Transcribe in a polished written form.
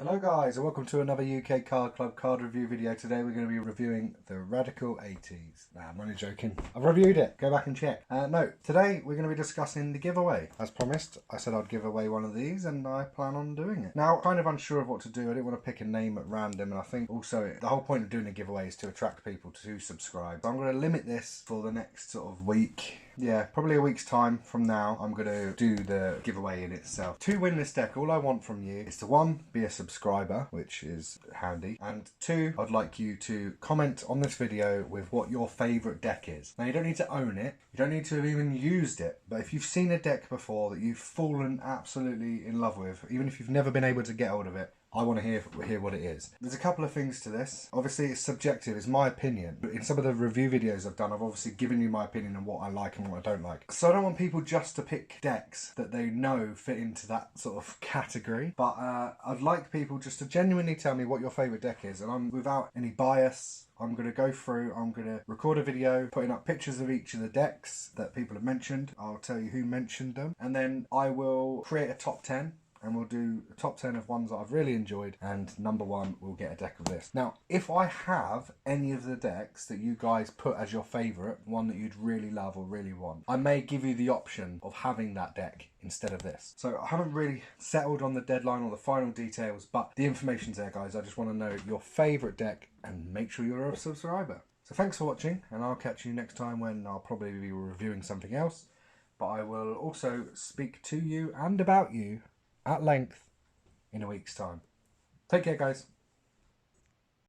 Hello guys and welcome to another UK Card Club card review video. Today we're going to be reviewing the Radical 80s. Nah, I'm only joking. I've reviewed it. Go back and check. No, today we're going to be discussing the giveaway. As promised, I said I'd give away one of these and I plan on doing it. Now, kind of unsure of what to do. I didn't want to pick a name at random, and I think also the whole point of doing a giveaway is to attract people to subscribe. So I'm going to limit this for the next sort of week. Yeah, probably a week's time from now, I'm going to do the giveaway in itself. To win this deck, all I want from you is to, one, be a subscriber, which is handy, and two, I'd like you to comment on this video with what your favourite deck is. Now, you don't need to own it, you don't need to have even used it, but if you've seen a deck before that you've fallen absolutely in love with, even if you've never been able to get hold of it, I want to hear what it is. There's a couple of things to this. Obviously, it's subjective, it's my opinion. In some of the review videos I've done, I've obviously given you my opinion on what I like and what I don't like. So I don't want people just to pick decks that they know fit into that sort of category. But I'd like people just to genuinely tell me what your favourite deck is. And I'm without any bias. I'm going to go through, I'm going to record a video putting up pictures of each of the decks that people have mentioned. I'll tell you who mentioned them. And then I will create a top 10. And we'll do a top 10 of ones that I've really enjoyed, and number one will get a deck of this. Now, if I have any of the decks that you guys put as your favourite, one that you'd really love or really want, I may give you the option of having that deck instead of this. So I haven't really settled on the deadline or the final details, but the information's there, guys. I just want to know your favourite deck and make sure you're a subscriber. So thanks for watching, and I'll catch you next time when I'll probably be reviewing something else. But I will also speak to you and about you at length in a week's time. Take care, guys.